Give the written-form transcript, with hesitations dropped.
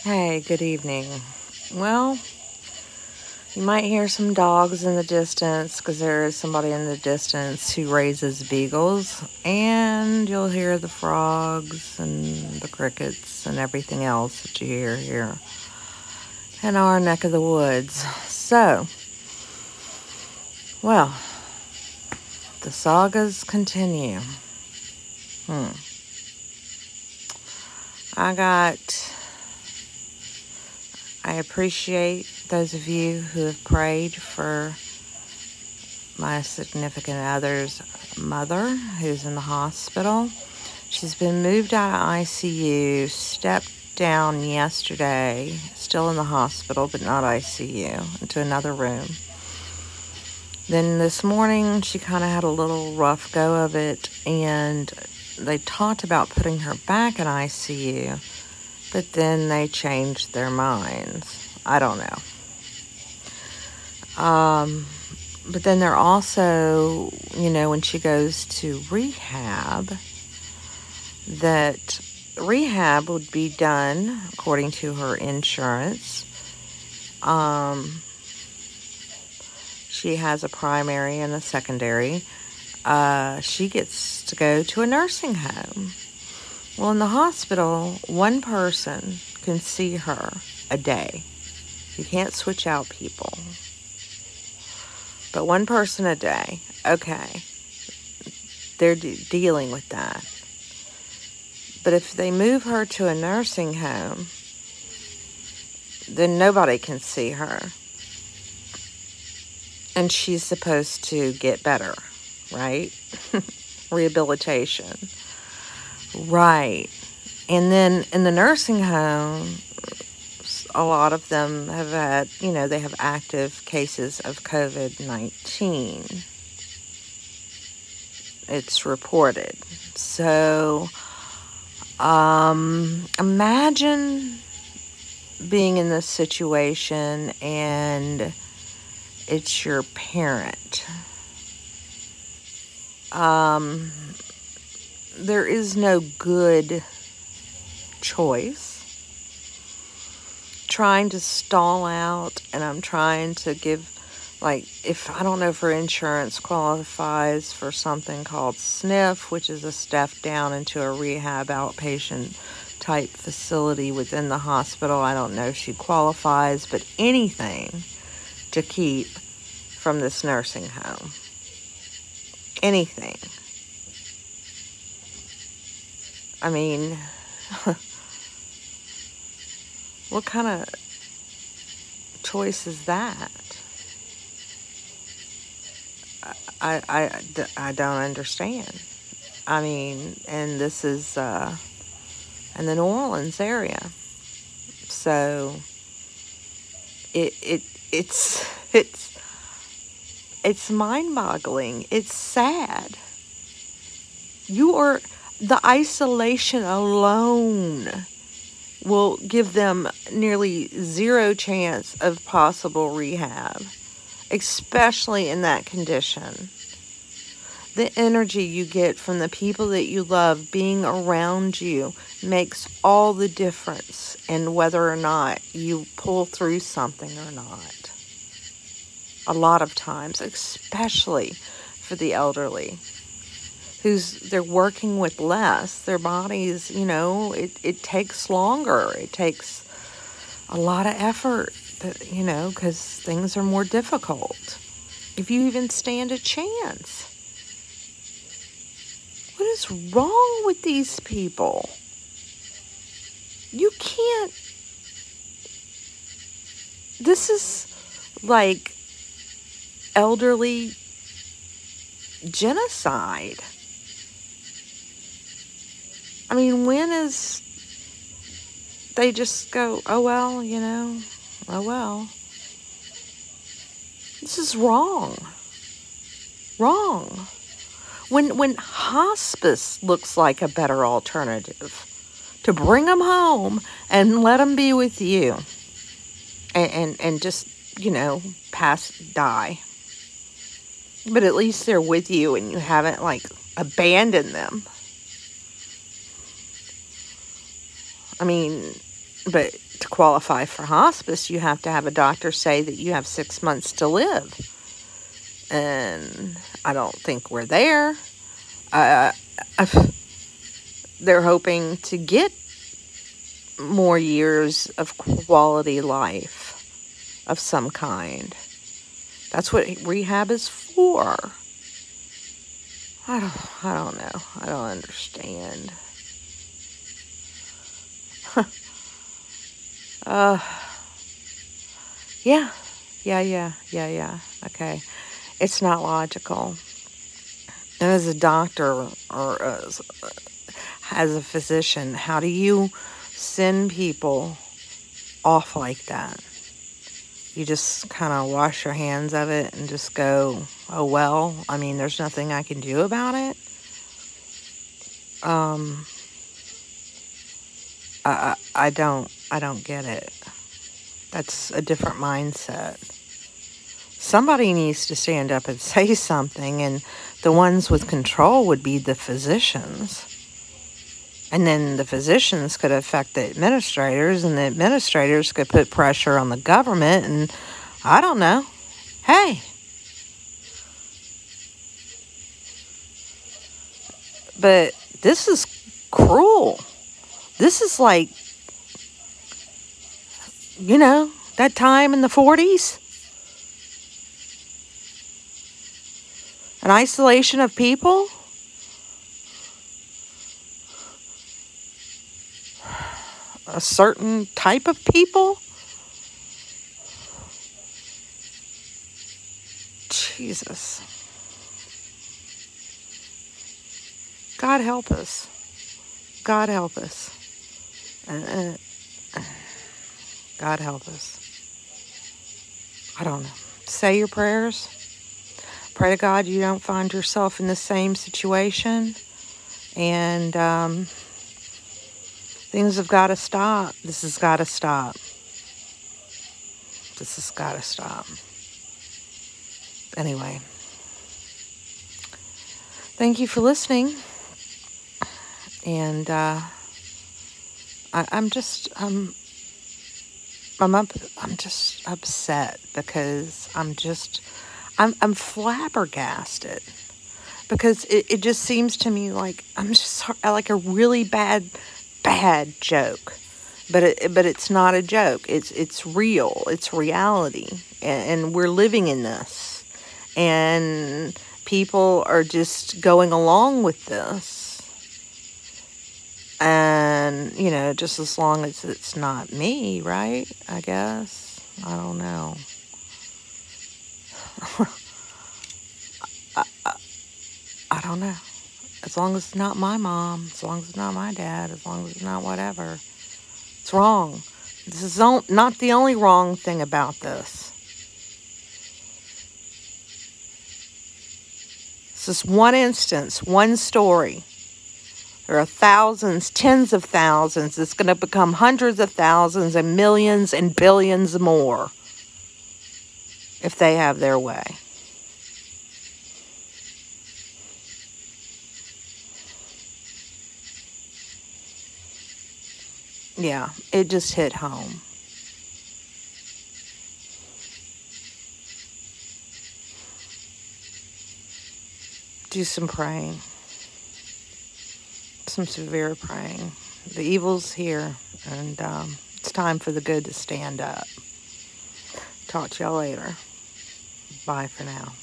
Hey, good evening. Well, you might hear some dogs in the distance because there is somebody in the distance who raises beagles, and you'll hear the frogs and the crickets and everything else that you hear here in our neck of the woods. So, well, the sagas continue. I appreciate those of you who have prayed for my significant other's mother who's in the hospital. She's been moved out of ICU, stepped down yesterday, still in the hospital, but not ICU, into another room. Then this morning, she kind of had a little rough go of it, and they talked about putting her back in ICU, but then they changed their minds. I don't know. But then they're also, when she goes to rehab, that rehab would be done according to her insurance. She has a primary and a secondary. She gets to go to a nursing home. Well, in the hospital, one person can see her a day. You can't switch out people. But one person a day. Okay. They're dealing with that. But if they move her to a nursing home, then nobody can see her. And she's supposed to get better, right? Rehabilitation. Right. And then in the nursing home, a lot of them have had, they have active cases of COVID-19. It's reported. So, imagine being in this situation and it's your parent. There is no good choice. Trying to stall out, and I'm trying to give, if I don't know if her insurance qualifies for something called SNF, which is a step down into a rehab outpatient type facility within the hospital. I don't know if she qualifies, but anything to keep from this nursing home. Anything. I mean, what kind of choice is that? I don't understand. I mean, and this is in the New Orleans area. So it's mind-boggling. It's sad. The isolation alone will give them nearly zero chance of possible rehab, especially in that condition. The energy you get from the people that you love being around you makes all the difference in whether or not you pull through something or not. A lot of times, especially for the elderly, they're working with less. Their bodies, it takes longer. It takes a lot of effort, because things are more difficult. If you even stand a chance. What is wrong with these people? You can't. This is like elderly genocide. I mean, when is they just go, oh well, oh well. This is wrong. Wrong. When hospice looks like a better alternative, to bring them home and let them be with you and just, die. But at least they're with you and you haven't, abandoned them. I mean, But to qualify for hospice, you have to have a doctor say that you have 6 months to live. And I don't think we're there. They're hoping to get more years of quality life of some kind. That's what rehab is for. I don't know. I don't understand. Yeah. Okay. It's not logical. And as a doctor or as a physician, how do you send people off like that? You just kind of wash your hands of it and just go, oh, well, I mean, there's nothing I can do about it. I don't get it. That's a different mindset. Somebody needs to stand up and say something, and the ones with control would be the physicians. And then the physicians could affect the administrators, and the administrators could put pressure on the government, and I don't know. Hey. But this is cruel. This is like, that time in the 40s. An isolation of people. A certain type of people. Jesus. God help us. God help us. God help us. I don't know. Say your prayers. Pray to God you don't find yourself in the same situation. And things have got to stop. This has got to stop. This has got to stop. Anyway. Thank you for listening. And I'm just upset because I'm flabbergasted, because it just seems to me like I'm just like a really bad joke, but it's not a joke. It's real. It's reality, and we're living in this, and people are just going along with this. And, just as long as it's not me, right? I guess. I don't know. I don't know. As long as it's not my mom, as long as it's not my dad, as long as it's not whatever. It's wrong. This is not the only wrong thing about this. It's just one instance, one story. There are thousands, tens of thousands. It's going to become hundreds of thousands and millions and billions more if they have their way. Yeah, it just hit home. Do some praying. Some severe praying. The evil's here, and it's time for the good to stand up. Talk to y'all later. Bye for now.